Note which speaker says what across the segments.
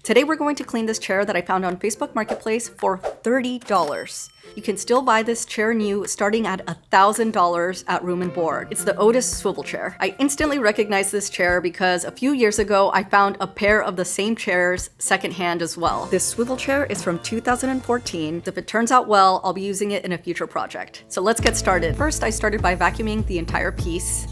Speaker 1: Today we're going to clean this chair that I found on Facebook Marketplace for $30. You can still buy this chair new starting at $1,000 at Room and Board. It's the Otis swivel chair. I instantly recognized this chair because a few years ago I found a pair of the same chairs secondhand as well. This swivel chair is from 2014. If it turns out well, I'll be using it in a future project. So let's get started. First, I started by vacuuming the entire piece.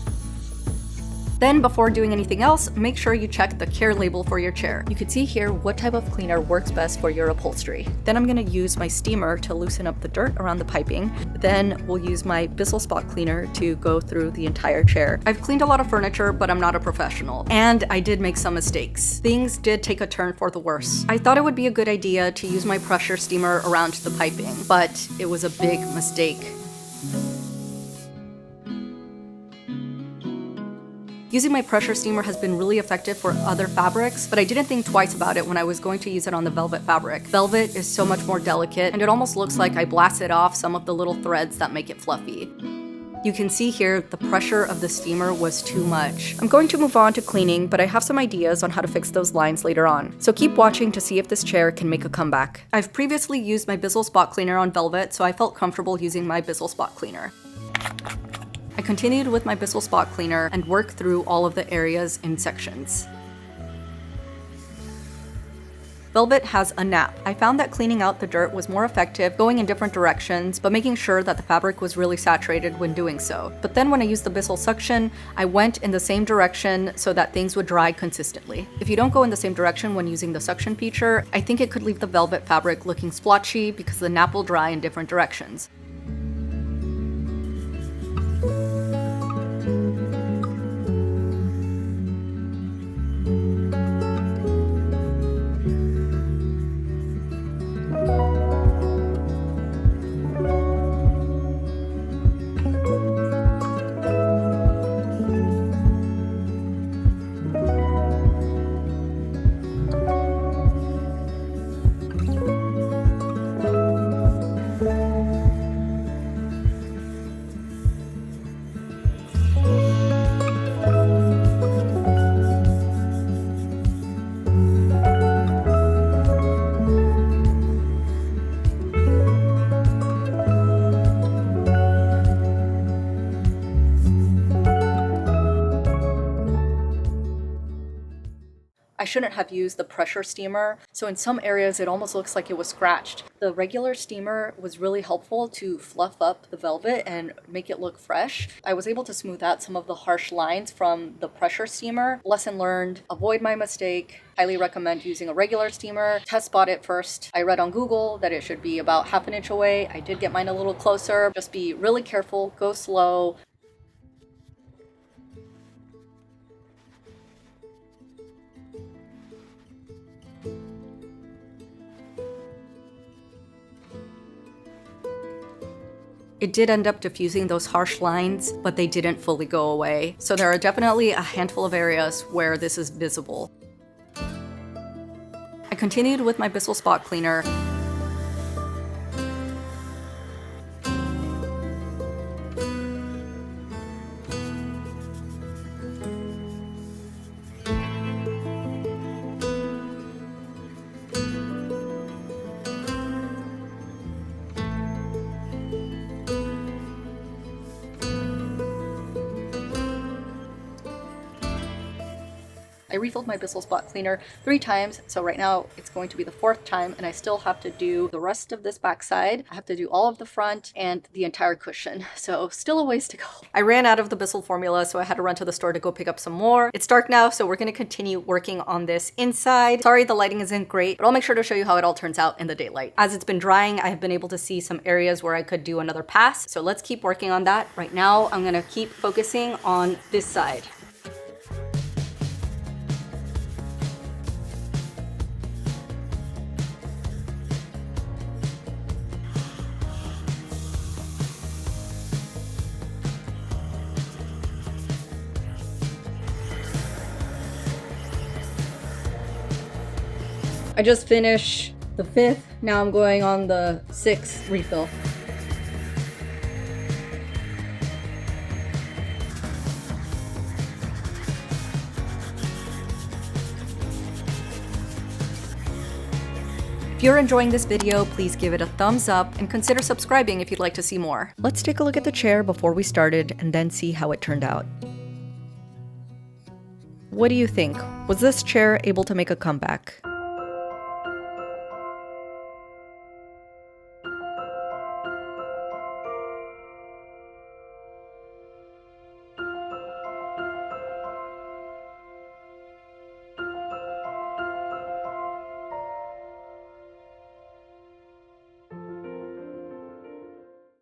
Speaker 1: Then, before doing anything else, make sure you check the care label for your chair. You can see here what type of cleaner works best for your upholstery. Then I'm going to use my steamer to loosen up the dirt around the piping. Then we'll use my Bissell spot cleaner to go through the entire chair. I've cleaned a lot of furniture, but I'm not a professional. And I did make some mistakes. Things did take a turn for the worse. I thought it would be a good idea to use my pressure steamer around the piping, but it was a big mistake. Using my pressure steamer has been really effective for other fabrics, but I didn't think twice about it when I was going to use it on the velvet fabric. Velvet is so much more delicate, and it almost looks like I blasted off some of the little threads that make it fluffy. You can see here the pressure of the steamer was too much. I'm going to move on to cleaning, but I have some ideas on how to fix those lines later on. So keep watching to see if this chair can make a comeback. I've previously used my Bissell spot cleaner on velvet, so I felt comfortable using my Bissell spot cleaner. I continued with my Bissell spot cleaner and worked through all of the areas in sections. Velvet has a nap. I found that cleaning out the dirt was more effective going in different directions, but making sure that the fabric was really saturated when doing so. But then when I used the Bissell suction, I went in the same direction so that things would dry consistently. If you don't go in the same direction when using the suction feature, I think it could leave the velvet fabric looking splotchy because the nap will dry in different directions. I shouldn't have used the pressure steamer, so in some areas it almost looks like it was scratched. The regular steamer was really helpful to fluff up the velvet and make it look fresh. I was able to smooth out some of the harsh lines from the pressure steamer. Lesson learned, avoid my mistake. Highly recommend using a regular steamer. Test spot it first. I read on Google that it should be about ½ an inch away. I did get mine a little closer. Just be really careful, go slow. It did end up diffusing those harsh lines, but they didn't fully go away. So there are definitely a handful of areas where this is visible. I continued with my Bissell spot cleaner. I refilled my Bissell spot cleaner 3 times, so right now it's going to be the 4th time, and I still have to do the rest of this back side. I have to do all of the front and the entire cushion, so still a ways to go. I ran out of the Bissell formula, so I had to run to the store to go pick up some more. It's dark now, so we're going to continue working on this inside. Sorry the lighting isn't great, but I'll make sure to show you how it all turns out in the daylight. As it's been drying, I have been able to see some areas where I could do another pass, so let's keep working on that. Right now, I'm going to keep focusing on this side. I just finished the 5th, now I'm going on the 6th refill. If you're enjoying this video, please give it a thumbs up and consider subscribing if you'd like to see more. Let's take a look at the chair before we started and then see how it turned out. What do you think? Was this chair able to make a comeback?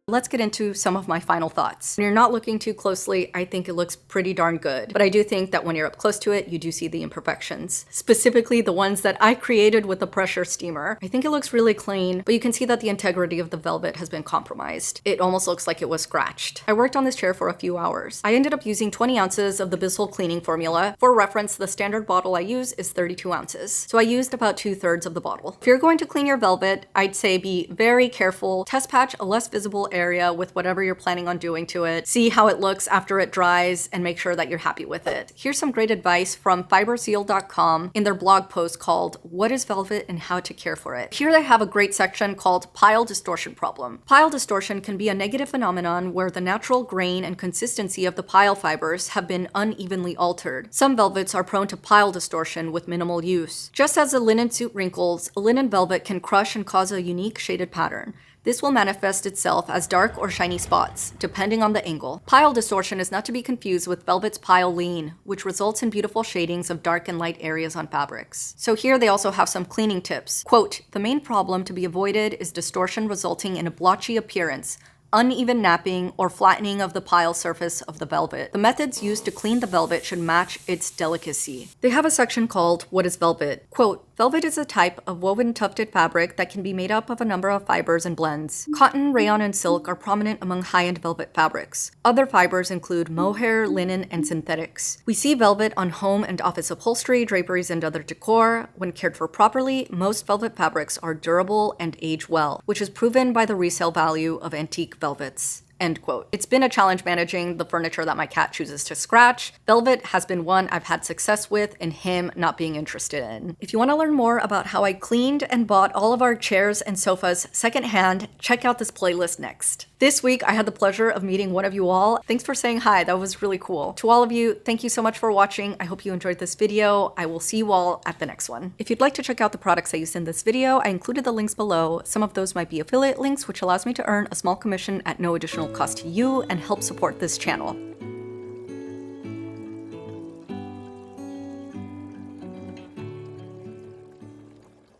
Speaker 1: Let's get into some of my final thoughts. When you're not looking too closely, I think it looks pretty darn good. But I do think that when you're up close to it, you do see the imperfections. Specifically the ones that I created with the pressure steamer. I think it looks really clean, but you can see that the integrity of the velvet has been compromised. It almost looks like it was scratched. I worked on this chair for a few hours. I ended up using 20 ounces of the Bissell cleaning formula. For reference, the standard bottle I use is 32 ounces. So I used about 2/3 of the bottle. If you're going to clean your velvet, I'd say be very careful. Test patch a less visible area with whatever you're planning on doing to it. See how it looks after it dries and make sure that you're happy with it. Here's some great advice from fiberseal.com in their blog post called What is Velvet and How to Care for It. Here they have a great section called Pile Distortion Problem. Pile distortion can be a negative phenomenon where the natural grain and consistency of the pile fibers have been unevenly altered. Some velvets are prone to pile distortion with minimal use. Just as a linen suit wrinkles, a linen velvet can crush and cause a unique shaded pattern. This will manifest itself as dark or shiny spots, depending on the angle. Pile distortion is not to be confused with velvet's pile lean, which results in beautiful shadings of dark and light areas on fabrics. So here they also have some cleaning tips. Quote, "The main problem to be avoided is distortion resulting in a blotchy appearance, uneven napping, or flattening of the pile surface of the velvet. The methods used to clean the velvet should match its delicacy." They have a section called What is Velvet? Quote, "Velvet is a type of woven tufted fabric that can be made up of a number of fibers and blends. Cotton, rayon, and silk are prominent among high-end velvet fabrics. Other fibers include mohair, linen, and synthetics. We see velvet on home and office upholstery, draperies, and other decor. When cared for properly, most velvet fabrics are durable and age well, which is proven by the resale value of antique velvets." End quote. It's been a challenge managing the furniture that my cat chooses to scratch. Velvet has been one I've had success with and him not being interested in. If you want to learn more about how I cleaned and bought all of our chairs and sofas secondhand, check out this playlist next. This week, I had the pleasure of meeting one of you all. Thanks for saying hi, that was really cool. To all of you, thank you so much for watching. I hope you enjoyed this video. I will see you all at the next one. If you'd like to check out the products I used in this video, I included the links below. Some of those might be affiliate links, which allows me to earn a small commission at no additional cost to you and help support this channel.